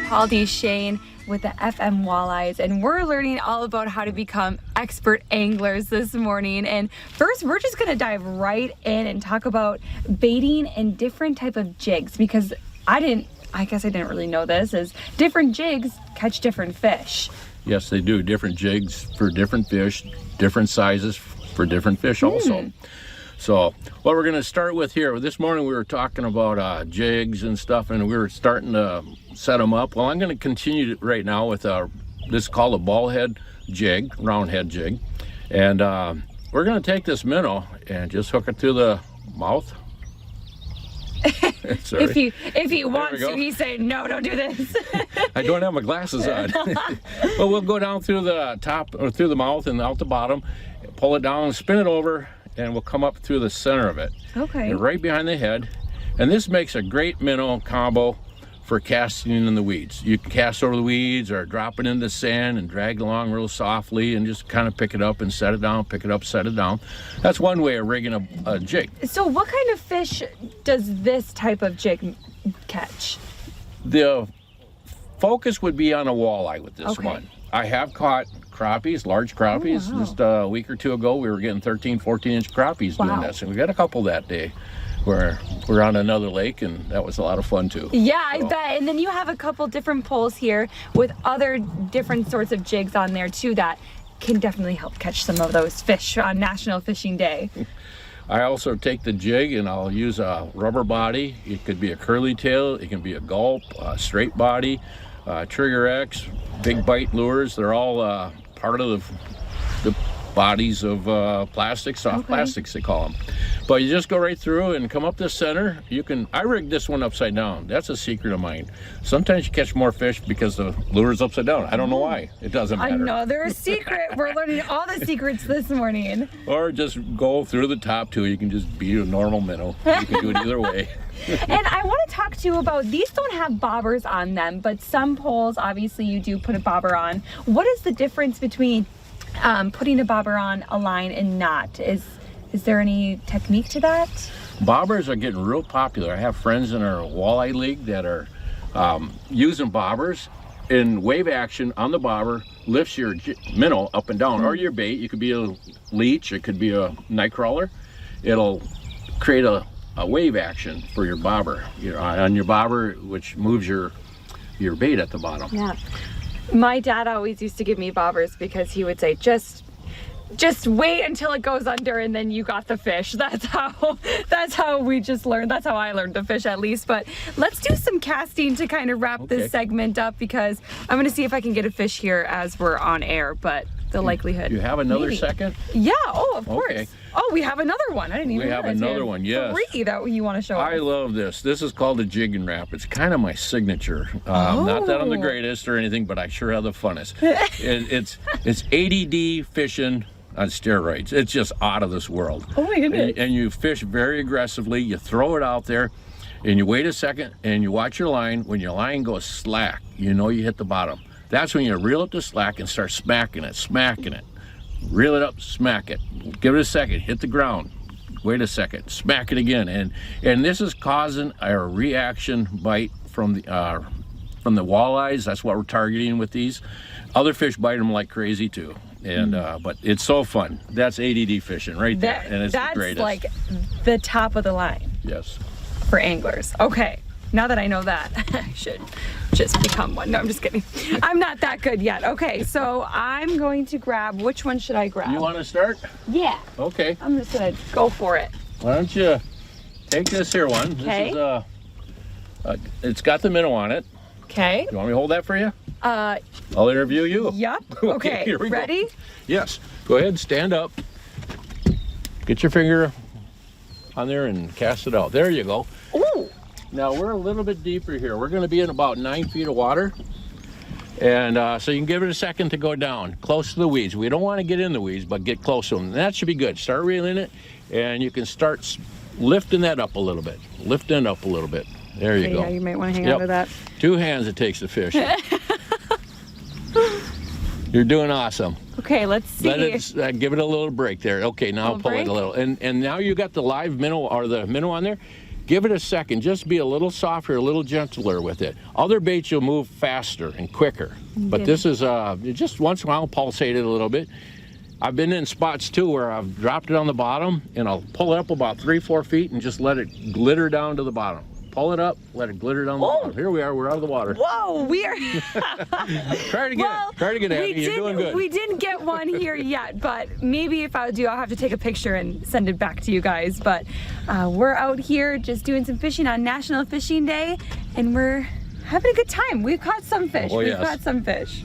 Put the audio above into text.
Paul D. Shane with the FM Walleyes, and we're learning all about how to become expert anglers this morning. And first, we're just gonna dive right in and talk about baiting and different type of jigs, because I guess I didn't really know this, is different jigs catch different fish. Yes, they do. Different jigs for different fish, different sizes for different fish also. So what we're going to start with here, this morning we were talking about jigs and stuff, and we were starting to set them up. Well, I'm going to continue right now with this is called a ball head jig, round head jig. And we're going to take this minnow and just hook it through the mouth. If he wants to, he's saying, no, don't do this. I don't have my glasses on. But we'll go down through the top, or through the mouth and out the bottom, pull it down, spin it over, and we'll come up through the center of it. Okay. And right behind the head. And this makes a great minnow combo for casting in the weeds. You can cast over the weeds or drop it in the sand and drag it along real softly and just kind of pick it up and set it down, pick it up, set it down. That's one way of rigging a jig. So what kind of fish does this type of jig catch? The focus would be on a walleye with this one. I have caught crappies, large crappies. Oh, wow. Just a week or two ago, we were getting 13, 14-inch crappies doing this. And we got a couple that day where we're on another lake, and that was a lot of fun too. Yeah, I bet. And then you have a couple different poles here with other different sorts of jigs on there too that can definitely help catch some of those fish on National Fishing Day. I also take the jig and I'll use a rubber body. It could be a curly tail, it can be a gulp, a straight body, Trigger X, big bite lures. They're all part of the bodies of plastic, soft plastics they call them. But you just go right through and come up the center. I rigged this one upside down. That's a secret of mine. Sometimes you catch more fish because the lure's upside down. I don't know why. It doesn't matter. Another secret. We're learning all the secrets this morning. Or just go through the top too. You can just be a normal minnow. You can do it either way. And I want to talk to you about, these don't have bobbers on them, but some poles, obviously you do put a bobber on. What is the difference between putting a bobber on a line and not? Is there any technique to that? Bobbers are getting real popular. I have friends in our walleye league that are using bobbers, and wave action on the bobber lifts your minnow up and down, or your bait. It could be a leech, it could be a night crawler. It'll create a wave action for your bobber, on your bobber, which moves your bait at the bottom. Yeah. My dad always used to give me bobbers because he would say, just wait until it goes under and then you got the fish. That's how we just learned. That's how I learned to fish, at least. But let's do some casting to kind of wrap this segment up, because I'm going to see if I can get a fish here as we're on air, but the likelihood. You have another second? Yeah, of course. Oh, we have another one. I didn't even realize. We have another one, yes. 3 that you want to show us. I love this. This is called a jig and wrap. It's kind of my signature. Not that I'm the greatest or anything, but I sure have the funnest. It's ADD fishing on steroids. It's just out of this world. Oh my goodness. And you fish very aggressively. You throw it out there, and you wait a second, and you watch your line. When your line goes slack, you know you hit the bottom. That's when you reel it to slack and start smacking it. Reel it up, smack it. Give it a second, hit the ground. Wait a second, smack it again. And this is causing a reaction bite from the walleyes. That's what we're targeting with these. Other fish bite them like crazy too. And but it's so fun. That's ADD fishing right there. And it's the greatest. That's like the top of the line. Yes. For anglers. Okay. Now that I know that, I should just become one. No, I'm just kidding. I'm not that good yet. Okay, so I'm going to grab, which one should I grab? You want to start? Yeah. Okay. I'm just gonna go for it. Why don't you take this here one? Okay. This is it's got the minnow on it. Okay. You want me to hold that for you? I'll interview you. Yep. Okay, here we ready? Go. Yes. Go ahead, stand up. Get your finger on there and cast it out. There you go. Ooh. Now we're a little bit deeper here. We're going to be in about 9 feet of water. And so you can give it a second to go down, close to the weeds. We don't want to get in the weeds, but get close to them. And that should be good. Start reeling it, and you can start lifting that up a little bit. Lifting it up a little bit. There you go. Yeah, you might want to hang on to that. 2 hands it takes to fish. You're doing awesome. Okay, let's see. Let it, give it a little break there. Okay, now pull it a little. And now you got the live minnow, or the minnow on there. Give it a second. Just be a little softer, a little gentler with it. Other baits you'll move faster and quicker. But this is just once in a while pulsate it a little bit. I've been in spots too where I've dropped it on the bottom and I'll pull it up about 3-4 feet and just let it glitter down to the bottom. Pull it up, let it glitter down the bottom. Here we are, we're out of the water. Whoa, we are. Try to get Abby. You're doing good. We didn't get one here yet, but maybe if I do, I'll have to take a picture and send it back to you guys. But we're out here just doing some fishing on National Fishing Day, and we're having a good time. We've caught some fish. Oh, We've yes. caught some fish.